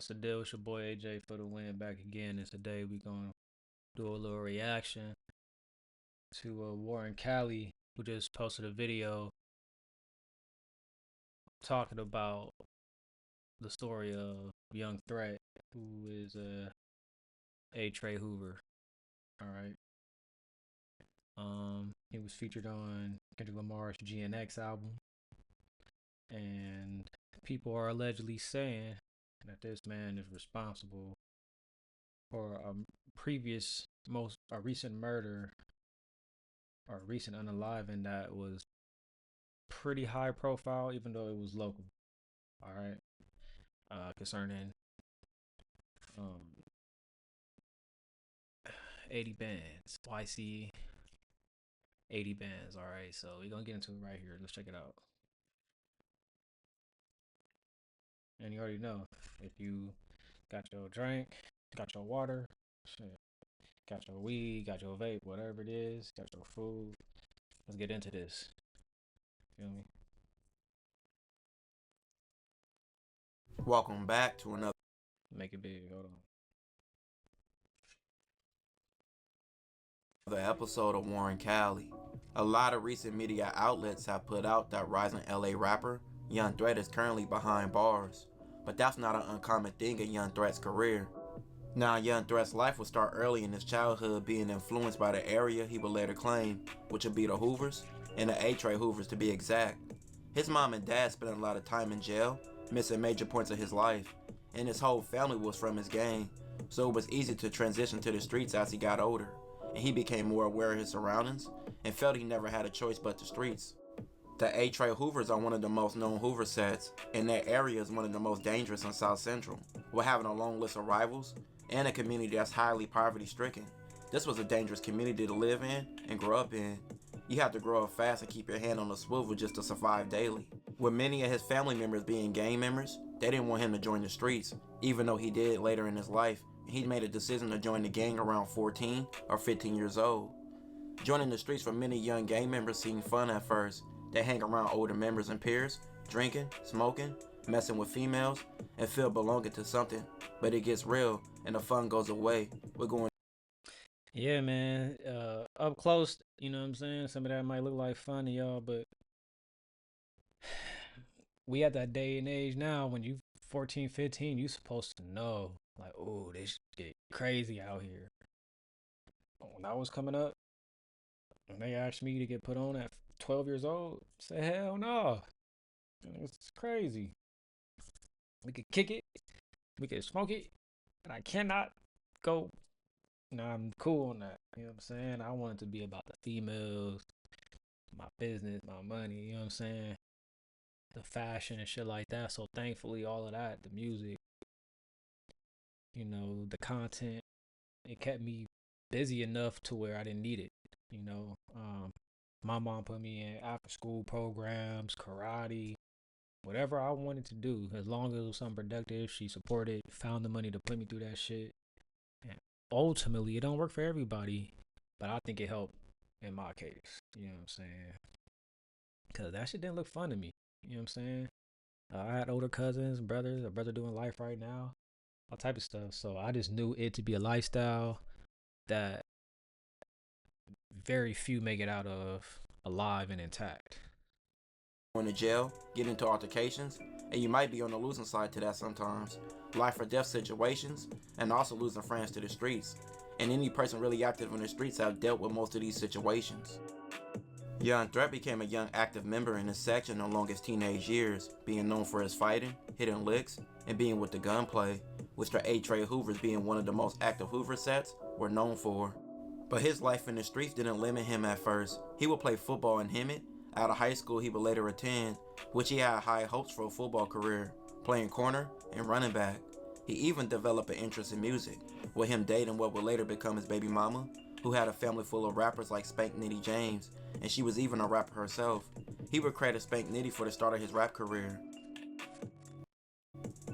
What's the deal? It's your boy AJ for the win back again. And today we gonna do a little reaction to Warren Cali, who just posted a video talking about the story of Young Threat, who is A. Trey Hoover. All right. He was featured on Kendrick Lamar's GNX album, and people are allegedly saying that this man is responsible for a recent murder or recent unaliving that was pretty high profile, even though it was local. All right, concerning um 80 bands, YC 80 bands. All right, so we're gonna get into it right here. Let's check it out. And you already know, if you got your drink, got your water, shit, got your weed, got your vape, whatever it is, got your food. Let's get into this. Feel me? Welcome back to another Make it big. Hold on. episode of Warren Cali. A lot of recent media outlets have put out that rising LA rapper Young Threat is currently behind bars, but that's not an uncommon thing in Young Threat's career. Now, Young Threat's life would start early in his childhood, being influenced by the area he would later claim, which would be the Hoovers, and the A. Trey Hoovers to be exact. His mom and dad spent a lot of time in jail, missing major points of his life, and his whole family was from his gang, so it was easy to transition to the streets as he got older, and he became more aware of his surroundings and felt he never had a choice but the streets. The A. Trey Hoovers are one of the most known Hoover sets, and their area is one of the most dangerous in South Central, with having a long list of rivals and a community that's highly poverty stricken. This was a dangerous community to live in and grow up in. You have to grow up fast and keep your hand on the swivel just to survive daily. With many of his family members being gang members, they didn't want him to join the streets, even though he did later in his life. He made a decision to join the gang around 14 or 15 years old. Joining the streets for many young gang members seemed fun at first. They hang around older members and peers, drinking, smoking, messing with females, and feel belonging to something. But it gets real, and the fun goes away. We're going. Yeah, man. Up close, you know what I'm saying? Some of that might look like fun to y'all, but we at that day and age now when you 14, 15, you supposed to know. Like, oh, this get crazy out here. When I was coming up, when they asked me to get put on at 12 years old, I said, hell no. It's crazy. We could kick it, we could smoke it, but I cannot go. I'm cool on that. You know what I'm saying? I want it to be about the females, my business, my money, you know what I'm saying? The fashion and shit like that. So thankfully all of that, the music, the content, it kept me busy enough to where I didn't need it. You know, my mom put me in after school programs, karate, whatever I wanted to do, as long as it was something productive. She supported, found the money to put me through that shit. And ultimately, it don't work for everybody, but I think it helped in my case. You know what I'm saying? Because that shit didn't look fun to me. You know what I'm saying? I had older cousins, brothers, a brother doing life right now, all type of stuff. So I just knew it to be a lifestyle that very few make it out of alive and intact. Going to jail, get into altercations, and you might be on the losing side to that sometimes. Life or death situations, and also losing friends to the streets. And any person really active in the streets have dealt with most of these situations. Young Threat became a young active member in his section along his teenage years, being known for his fighting, hitting licks, and being with the gunplay, which the A. Trey Hoovers, being one of the most active Hoover sets, were known for. But his life in the streets didn't limit him at first. He would play football in Hemet. Out of high school he would later attend, which he had high hopes for a football career, playing corner and running back. He even developed an interest in music, with him dating what would later become his baby mama, who had a family full of rappers like Spank Nitty James, and she was even a rapper herself. He would credit Spank Nitty for the start of his rap career.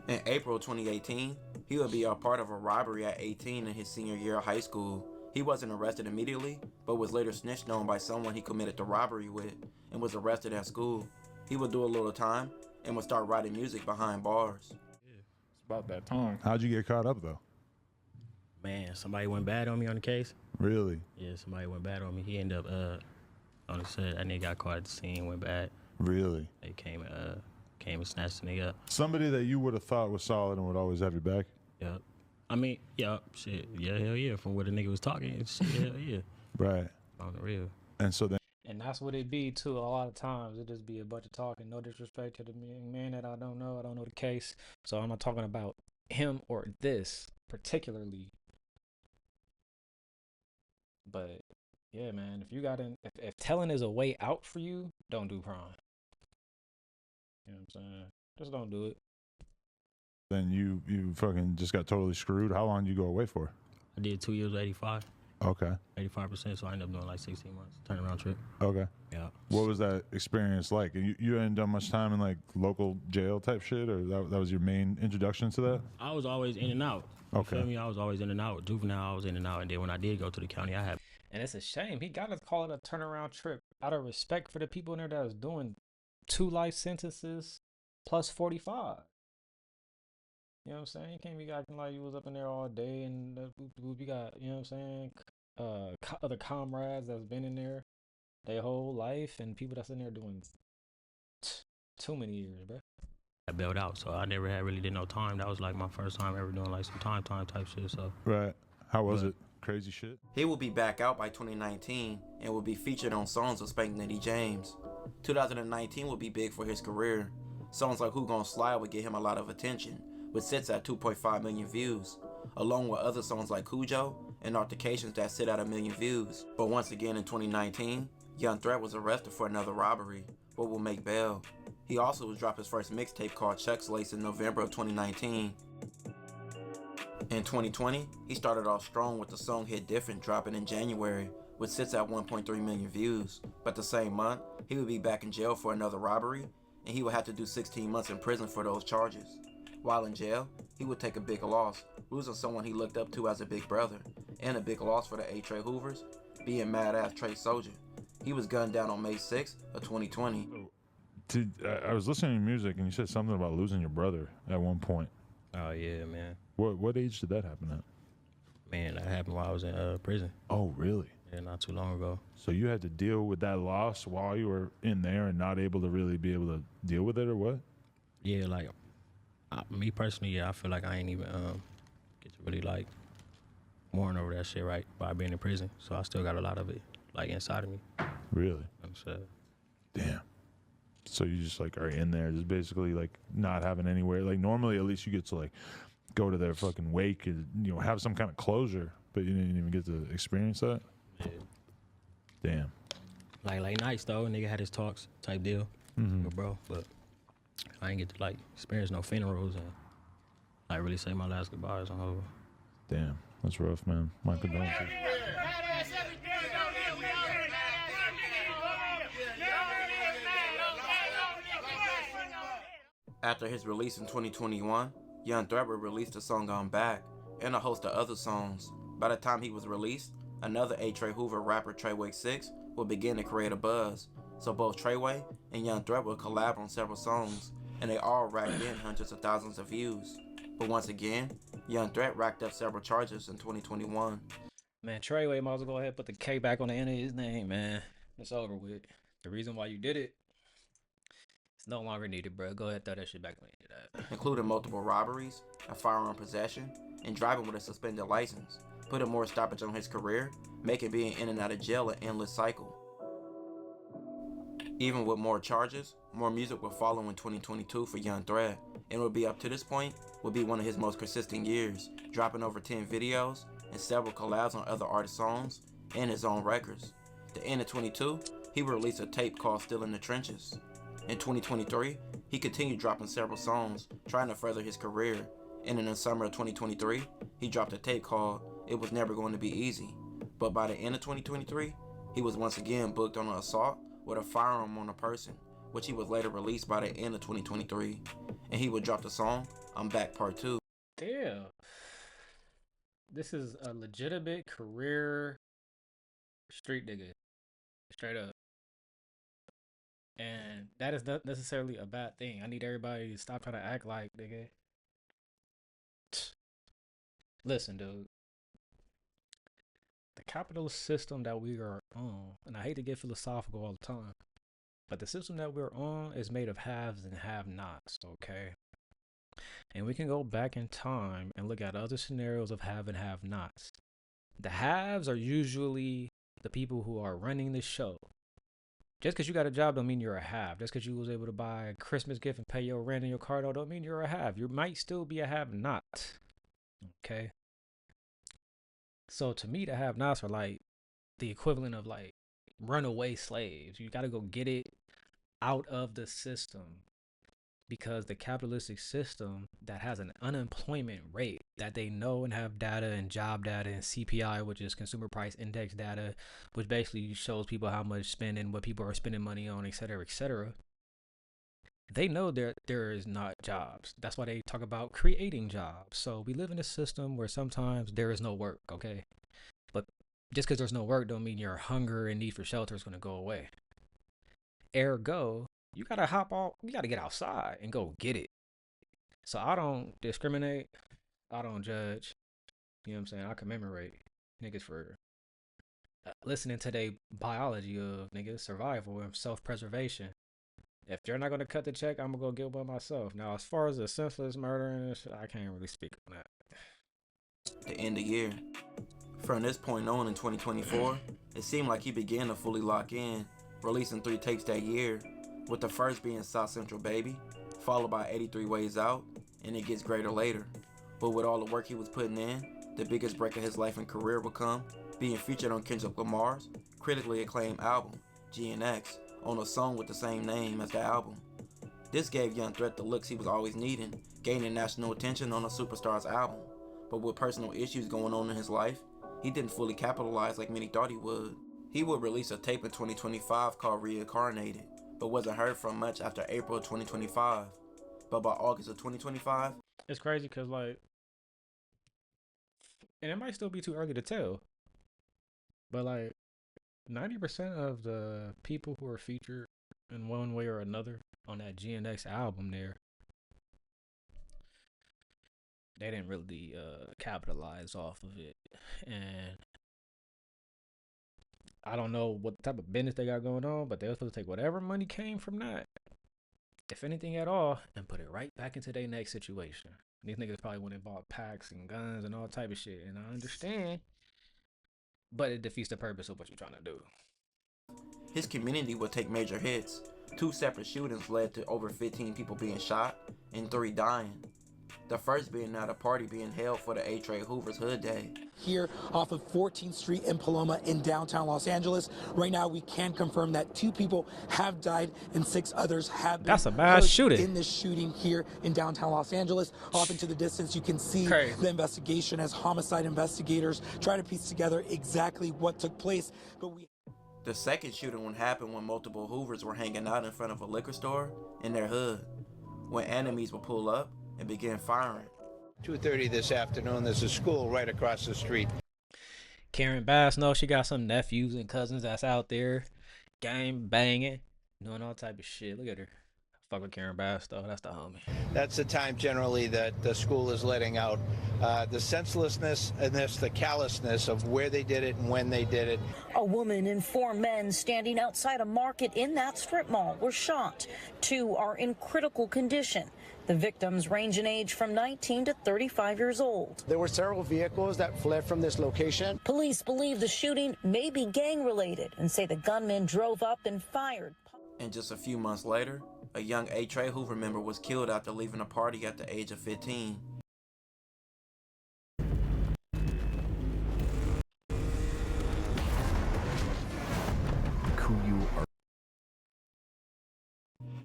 In April 2018, he would be a part of a robbery at 18 in his senior year of high school. He wasn't arrested immediately, but was later snitched on by someone he committed the robbery with, and was arrested at school. He would do a little time, and would start writing music behind bars. about that time. How'd you get caught up though? Man, somebody went bad on me on the case. Really? Yeah, somebody went bad on me. He ended up on the set. That nigga got caught at the scene, went bad. Really? They came and snatched the nigga up. Somebody that you would have thought was solid and would always have your back. Yep. I mean, yeah, shit, yeah, hell yeah. From where the nigga was talking, shit, hell yeah. Right. On the real. And so then. And that's what it be too. A lot of times it just be a bunch of talking. No disrespect to the man that I don't know. I don't know the case, so I'm not talking about him or this particularly. But yeah, man, if you got if telling is a way out for you, don't do crime. You know what I'm saying? Just don't do it. Then you fucking just got totally screwed. How long did you go away for? I did 2 years, 85. Okay. 85%, so I ended up doing like 16 months. Turnaround trip. Okay. Yeah. What was that experience like? You hadn't done much time in like local jail type shit, or that was your main introduction to that? I was always in and out. You Okay. feel me? I was always in and out. Juvenile, I was in and out. And then when I did go to the county, I had. And it's a shame. He got to call it a turnaround trip out of respect for the people in there that was doing 2 life sentences plus 45. You know what I'm saying? You can't be acting like you was up in there all day and you got, you know what I'm saying, other comrades that's been in there their whole life and people that's in there doing too many years, bro. I bailed out, so I never had really did no time. That was like my first time ever doing like some time type shit. So. Right. How was it? Crazy shit? He will be back out by 2019 and will be featured on songs with Spank Nitty James. 2019 will be big for his career. Songs like Who Gon' Slide would get him a lot of attention, which sits at 2.5 million views, along with other songs like Cujo and Altercations that sit at 1 million views. But once again in 2019, Young Threat was arrested for another robbery, but will make bail. He also will drop his first mixtape called Chuck's Lace in November of 2019. In 2020, he started off strong with the song Hit Different dropping in January, which sits at 1.3 million views. But the same month, he would be back in jail for another robbery, and he would have to do 16 months in prison for those charges. While in jail, he would take a big loss, losing someone he looked up to as a big brother, and a big loss for the A. Trey Hoovers, being Mad Ass Trey Soldier. He was gunned down on May 6th of 2020. I was listening to music and you said something about losing your brother at one point. Oh yeah, man. What age did that happen at? Man, that happened while I was in prison. Oh, really? Yeah, not too long ago. So you had to deal with that loss while you were in there and not able to really be able to deal with it, or what? Yeah, like me personally, yeah, I feel like I ain't even get to really like mourn over that shit right by being in prison. So I still got a lot of it like inside of me. Really? I'm sad. Damn. So you just like are in there, just basically like not having anywhere. Like normally, at least you get to like go to their fucking wake and have some kind of closure, but you didn't even get to experience that. Yeah. Damn. Like late nights though, nigga had his talks type deal, Mm-hmm. but I ain't get to like experience no funerals and like really say my last goodbyes on over. Damn, that's rough, man. My condolences. After his release in 2021, Young Threat released a song on Back and a host of other songs. By the time he was released, another A. Trey Hoover rapper, Treyway 6, would begin to create a buzz. So both Treyway and Young Threat would collab on several songs, and they all racked in hundreds of thousands of views. But once again, Young Threat racked up several charges in 2021. Man, Treyway might as well go ahead and put the K back on the end of his name, man. It's over with. The reason why you did it, it's no longer needed, bro. Go ahead and throw that shit back on the end of that. Including multiple robberies, a firearm possession, and driving with a suspended license, putting more stoppage on his career, making being in and out of jail an endless cycle. Even with more charges, more music will follow in 2022 for Young Threat, and will be up to this point, will be one of his most consistent years, dropping over 10 videos and several collabs on other artists' songs and his own records. At the end of 22, he will release a tape called Still in the Trenches. In 2023, he continued dropping several songs, trying to further his career, and in the summer of 2023, he dropped a tape called It Was Never Going to Be Easy. But by the end of 2023, he was once again booked on an assault with a firearm on a person, which he was later released by the end of 2023, and he would drop the song I'm Back Part 2. Damn. This is a legitimate career street nigga. Straight up. And that is not necessarily a bad thing. I need everybody to stop trying to act like, nigga, Listen, dude. The capitalist system that we are on, and I hate to get philosophical all the time, but the system that we're on is made of haves and have-nots, okay? And we can go back in time and look at other scenarios of have and have-nots. The haves are usually the people who are running the show. Just because you got a job don't mean you're a have. Just because you was able to buy a Christmas gift and pay your rent and your car note don't mean you're a have. You might still be a have-not, okay? So to me, the have-nots are like the equivalent of like runaway slaves. You got to go get it out of the system, because the capitalistic system that has an unemployment rate that they know and have data and job data and CPI, which is consumer price index data, which basically shows people how much spending, what people are spending money on, et cetera, et cetera. They know there is not jobs. That's why they talk about creating jobs. So we live in a system where sometimes there is no work, okay? But just because there's no work don't mean your hunger and need for shelter is going to go away. Ergo, you got to hop off, you got to get outside and go get it. So I don't discriminate. I don't judge. You know what I'm saying? I commemorate niggas for listening to their biology of niggas, survival and self-preservation. If they're not going to cut the check, I'm going to go get one myself. Now, as far as the senseless murder and shit, I can't really speak on that. To end the year. From this point on in 2024, it seemed like he began to fully lock in, releasing 3 tapes that year, with the first being South Central Baby, followed by 83 Ways Out, and It Gets Greater Later. But with all the work he was putting in, the biggest break of his life and career would come, being featured on Kendrick Lamar's critically acclaimed album, GNX, on a song with the same name as the album. This gave Young Threat the looks he was always needing, gaining national attention on a superstar's album. But with personal issues going on in his life, he didn't fully capitalize like many thought he would. He would release a tape in 2025 called Reincarnated, but wasn't heard from much after April 2025. But by August of 2025, it's crazy because, like, and it might still be too early to tell, but like 90% of the people who are featured in one way or another on that GNX album there, they didn't really capitalize off of it. And I don't know what type of business they got going on, but they were supposed to take whatever money came from that, if anything at all, and put it right back into their next situation. These niggas probably went and bought packs and guns and all type of shit, and I understand, but it defeats the purpose of what you're trying to do. his community would take major hits. 2 separate shootings led to over 15 people being shot and 3 dying. The first being at a party being held for the A. Trey Hoover's Hood Day. Here off of 14th Street in Paloma in downtown Los Angeles. Right now, we can confirm that 2 people have died and 6 others have been That's a mass hurt shooting. in this shooting here in downtown Los Angeles. Off into the distance, you can see the investigation as homicide investigators try to piece together exactly what took place. But The second shooting one happened when multiple Hoovers were hanging out in front of a liquor store in their hood, when enemies would pull up and begin firing. 2:30 this afternoon, there's a school right across the street. Karen Bass knows she got some nephews and cousins that's out there gang banging, doing all type of shit. Look at her. Fuck with Karen Bass though, that's the homie. That's the time generally that the school is letting out the senselessness and the callousness of where they did it and when they did it. A woman and 4 men standing outside a market in that strip mall were shot. 2 are in critical condition. The victims range in age from 19 to 35 years old. There were several vehicles that fled from this location. Police believe the shooting may be gang-related and say the gunman drove up and fired. And just a few months later, a young A. Trey Hoover member was killed after leaving a party at the age of 15.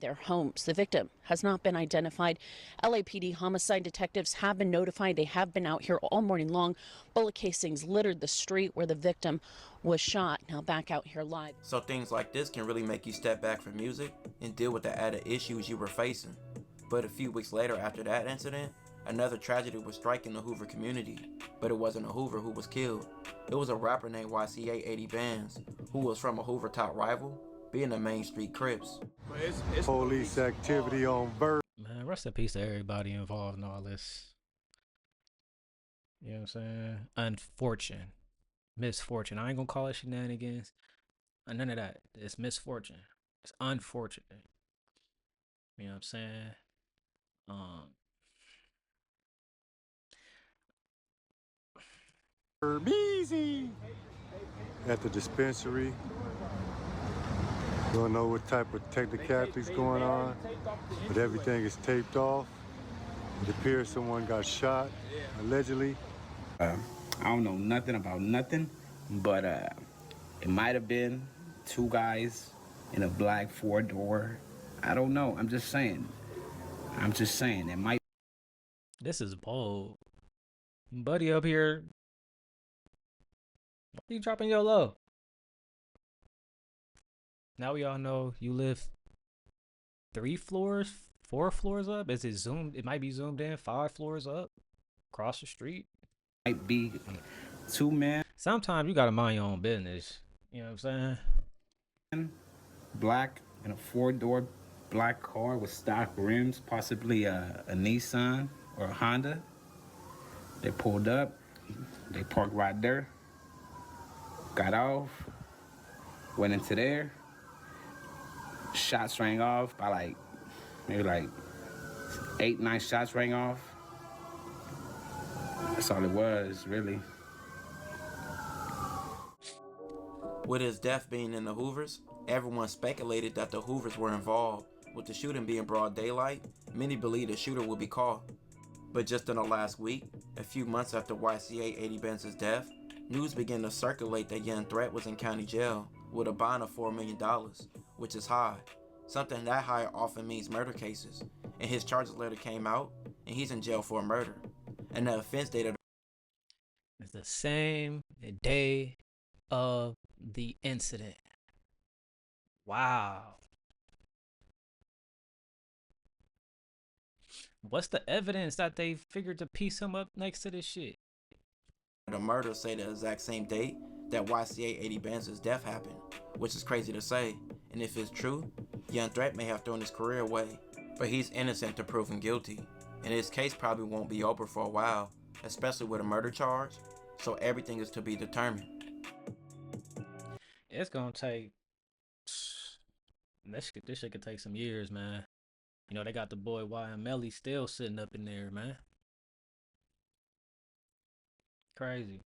Their homes. The victim has not been identified. LAPD homicide detectives have been notified. They have been out here all morning long. Bullet casings littered the street where the victim was shot. Now back out here live. So things like this can really make you step back from music and deal with the added issues you were facing. But a few weeks later after that incident, another tragedy was striking the Hoover community. But it wasn't a Hoover who was killed. It was a rapper named YCA 80 Bands, who was from a Hoover top rival, being the Main Street Crips. Police activity on Bird. Man, rest in peace to everybody involved in all this. You know what I'm saying? Unfortunate. Misfortune. I ain't gonna call it shenanigans. None of that. It's misfortune. It's unfortunate. You know what I'm saying? Um, Easy. At the dispensary. Don't know what type of technicalities going on, but everything is taped off. It appears someone got shot, allegedly. I don't know nothing about nothing, but it might have been two guys in a black four-door. I don't know. I'm just saying. It might. this is bold. Buddy up here. Why you dropping your low? Now we all know you live 3 floors, 4 floors up. Is it zoomed? It might be zoomed in 5 floors up across the street. Might be 2 men. Sometimes you gotta mind your own business. You know what I'm saying? Black in a 4-door black car with stock rims, possibly a Nissan or a Honda. They pulled up. They parked right there. Got off. Went into there. Shots rang off by maybe 8, 9 shots rang off. That's all it was, really. With his death being in the Hoovers, everyone speculated that the Hoovers were involved. With the shooting being broad daylight, many believed the shooter would be caught. But just in the last week, a few months after YCA Eddie Benz's death, news began to circulate that Young Threat was in county jail with a bond of $4 million, which is high. Something that high often means murder cases, and his charges letter came out, and he's in jail for a murder. And the offense date of It's the same day of the incident. Wow. What's the evidence that they figured to piece him up next to this shit? the murder say the exact same date that YCA Eddie Benz's death happened, which is crazy to say. And if it's true, Young Threat may have thrown his career away, but he's innocent to proven guilty, and his case probably won't be over for a while, especially with a murder charge, so everything is to be determined. It's gonna take this shit could take some years, man. You know, they got the boy YMLE still sitting up in there, man. Crazy.